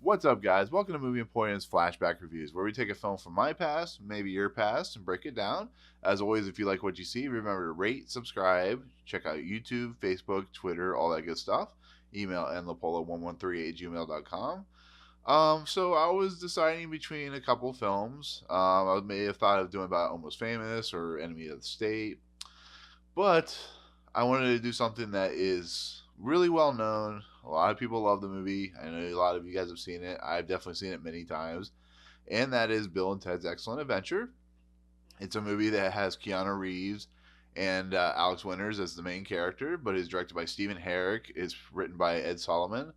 What's up, guys? Welcome to Movie Empoium's Flashback Reviews, where we take a film from my past, maybe your past, and break it down. As always, if you like what you see, remember to rate, subscribe, check out YouTube, Facebook, Twitter, all that good stuff. Email nlapola1138@gmail.com. So I was deciding between a couple films. I may have thought of doing about Almost Famous or Enemy of the State, but I wanted to do something that is really well known. A lot of people love the movie. I know a lot of you guys have seen it. I've definitely seen it many times. And that is Bill and Ted's Excellent Adventure. It's a movie that has Keanu Reeves and Alex Winters as the main character, but is directed by Stephen Herek. It's written by Ed Solomon,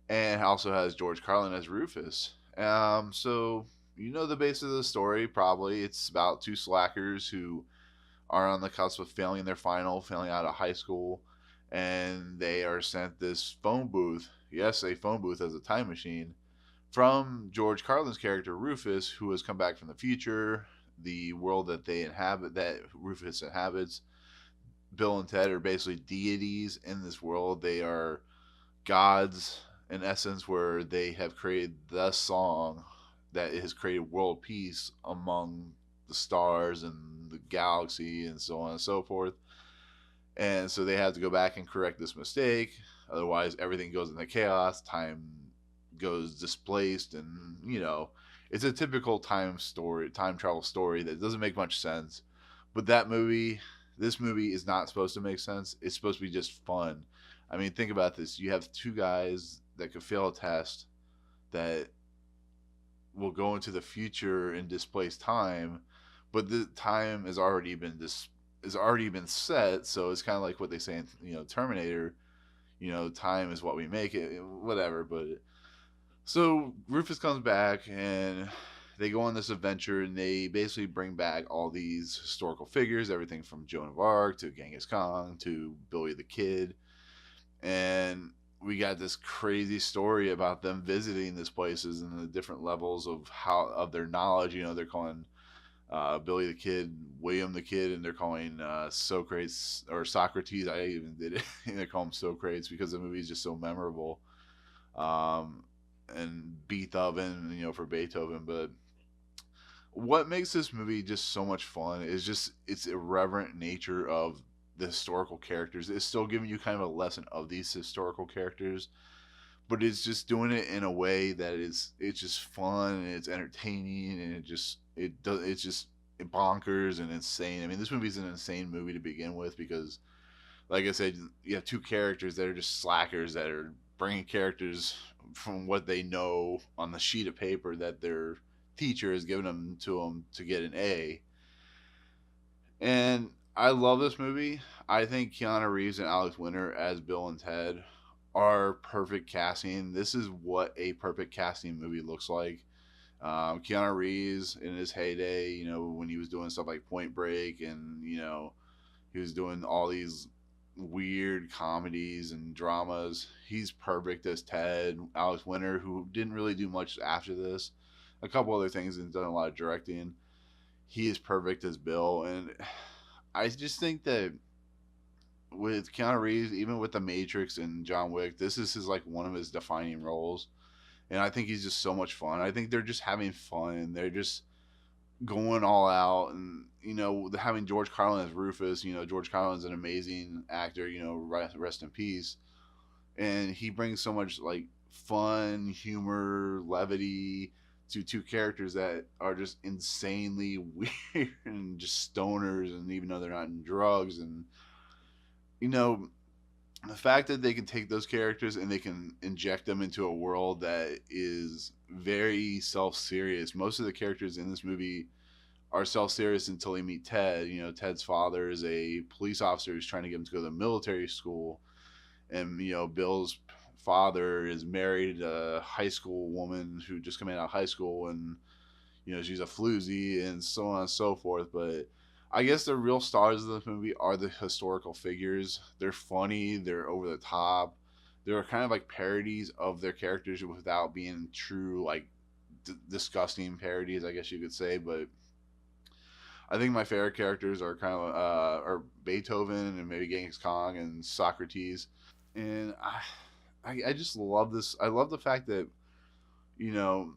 and also has George Carlin as Rufus. So you know the base of the story, probably. It's about two slackers who are on the cusp of failing their final, failing out of high school, and they are sent this phone booth. Yes, a phone booth as a time machine from George Carlin's character Rufus, who has come back from the future, the world that they inhabit, that Rufus inhabits. Bill and Ted are basically deities in this world. They are gods in essence, where they have created the song that has created world peace among the stars and the galaxy and so on and so forth. And so they have to go back and correct this mistake. Otherwise, everything goes into chaos. Time goes displaced, and it's a typical time travel story that doesn't make much sense. But this movie is not supposed to make sense. It's supposed to be just fun. I mean, think about this. You have two guys that could fail a test that will go into the future and displace time, but the time has already been set. So it's kind of like what they say in Terminator. Time is what we make it, whatever. But so Rufus comes back and they go on this adventure, and they basically bring back all these historical figures, everything from Joan of Arc to Genghis Khan to Billy the Kid, and we got this crazy story about them visiting these places and the different levels of their knowledge. They're calling Billy the Kid William the Kid, and they're calling Socrates or Socrates. I even did it. They call him Socrates because the movie is just so memorable. And Beethoven, for Beethoven. But what makes this movie just so much fun is just its irreverent nature of the historical characters. It's still giving you kind of a lesson of these historical characters, but it's just doing it in a way that it's just fun and it's entertaining, and it's just bonkers and insane. I mean, this movie's an insane movie to begin with because, like I said, you have two characters that are just slackers that are bringing characters from what they know on the sheet of paper that their teacher has given them to get an A. And I love this movie. I think Keanu Reeves and Alex Winter as Bill and Ted are perfect casting. This is what a perfect casting movie looks like. Keanu Reeves in his heyday, when he was doing stuff like Point Break, and he was doing all these weird comedies and dramas. He's perfect as Ted. Alex Winter, who didn't really do much after this, a couple other things, and done a lot of directing. He is perfect as Bill, and I just think that with Keanu Reeves, even with The Matrix and John Wick, this is one of his defining roles, and I think he's just so much fun. I think they're just having fun, and they're just going all out, and having George Carlin as Rufus. George Carlin's an amazing actor. Rest in peace, and he brings so much fun, humor, levity to two characters that are just insanely weird and just stoners, and even though they're not in drugs, and the fact that they can take those characters and they can inject them into a world that is very self-serious. Most of the characters in this movie are self-serious until they meet Ted. Ted's father is a police officer who's trying to get him to go to military school, and Bill's father is married to a high school woman who just came out of high school, and she's a floozy, and so on and so forth. But I guess the real stars of the movie are the historical figures. They're funny, they're over the top, they're kind of like parodies of their characters without being true disgusting parodies, I guess you could say. But I think my favorite characters are kind of are Beethoven and maybe Genghis Khan and Socrates. And I just love this. I love the fact that you know,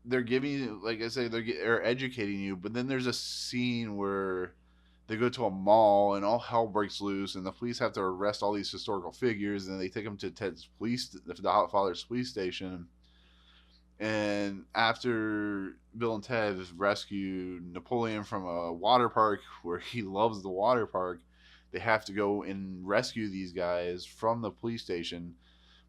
they're giving you, like I say, they're educating you. But then there's a scene where they go to a mall and all hell breaks loose, and the police have to arrest all these historical figures, and they take them to the father's police station. And after Bill and Ted rescue Napoleon from a water park where he loves the water park, they have to go and rescue these guys from the police station.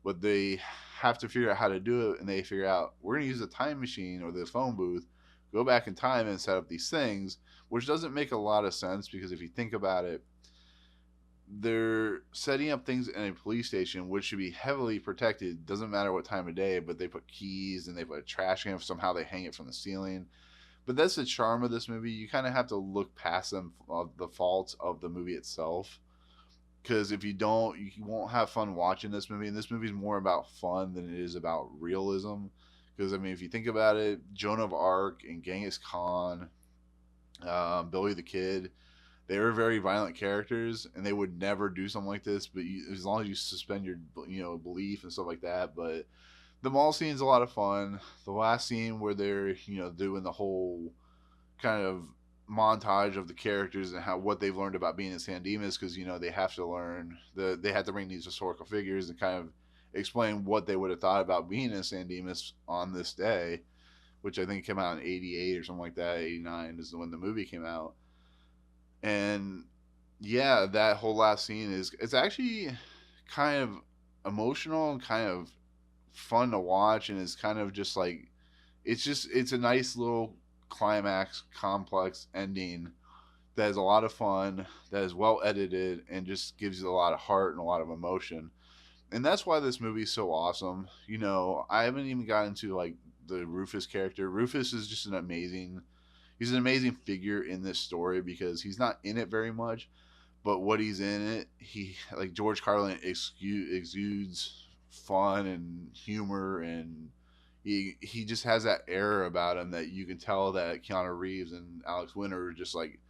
But they have to figure out how to do it, and they figure out we're going to use a time machine or the phone booth, go back in time and set up these things, which doesn't make a lot of sense because if you think about it, they're setting up things in a police station which should be heavily protected. Doesn't matter what time of day, but they put keys and they put a trash can. Somehow they hang it from the ceiling. But that's the charm of this movie. You kind of have to look past them, the faults of the movie itself. Because if you don't, you won't have fun watching this movie. And this movie is more about fun than it is about realism. Because, I mean, if you think about it, Joan of Arc and Genghis Khan, Billy the Kid, they were very violent characters, and they would never do something like this. But as long as you suspend your, belief and stuff like that. But the mall scene is a lot of fun. The last scene where they're, doing the whole kind of montage of the characters and what they've learned about being in San Dimas, because they have to learn they have to bring these historical figures and kind of explain what they would have thought about being in San Dimas on this day, which I think came out in '88 or something like that. '89 is when the movie came out. And yeah, that whole last scene it's actually kind of emotional and kind of fun to watch, and it's kind of just like it's a nice little climax complex ending that is a lot of fun, that is well edited, and just gives you a lot of heart and a lot of emotion. And that's why this movie is so awesome. I haven't even gotten into like the Rufus character. Rufus is just he's an amazing figure in this story because he's not in it very much, but what he's in it, he, like George Carlin, exudes fun and humor, and he just has that air about him that you can tell that Keanu Reeves and Alex Winter are just like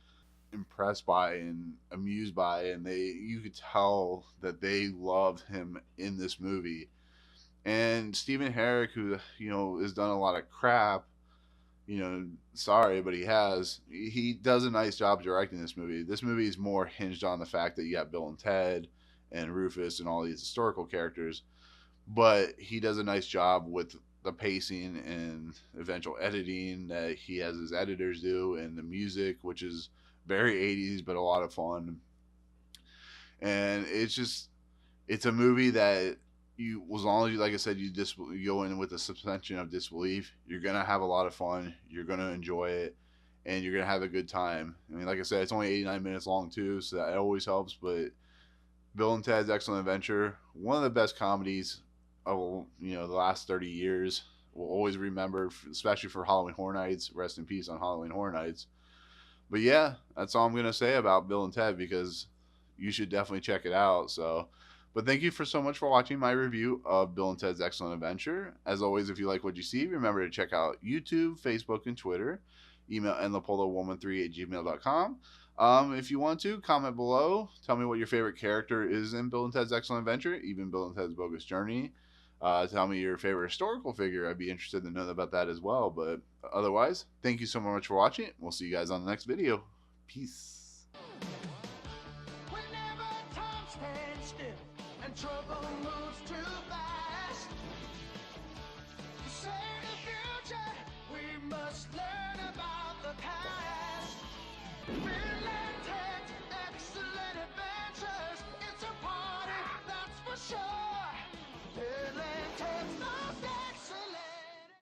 impressed by and amused by, and you could tell that they loved him in this movie. And Stephen Herek, who has done a lot of crap, sorry, but he does a nice job directing this movie. This movie is more hinged on the fact that you got Bill and Ted and Rufus and all these historical characters, but he does a nice job with the pacing and eventual editing that he has his editors do, and the music, which is very 80s but a lot of fun. And it's a movie that as long as you, like I said, you go in with a suspension of disbelief, you're gonna have a lot of fun, you're gonna enjoy it, and you're gonna have a good time. I mean, like I said, it's only 89 minutes long too, so that always helps. But Bill and Ted's Excellent Adventure, one of the best comedies of the last 30 years. We'll always remember, especially for Halloween Horror Nights. Rest in peace on Halloween Horror Nights. But yeah, that's all I'm gonna say about Bill and Ted, because you should definitely check it out. So, but thank you so much for watching my review of Bill and Ted's Excellent Adventure. As always, if you like what you see, remember to check out YouTube, Facebook, and Twitter. Email nlapolowoman3@gmail.com. If you want to, comment below. Tell me what your favorite character is in Bill and Ted's Excellent Adventure, even Bill and Ted's Bogus Journey. Tell me your favorite historical figure. I'd be interested to know about that as well. But otherwise, thank you so much for watching. We'll see you guys on the next video. Peace. Whenever time stands still and trouble moves too fast, to save the future, we must learn about the past.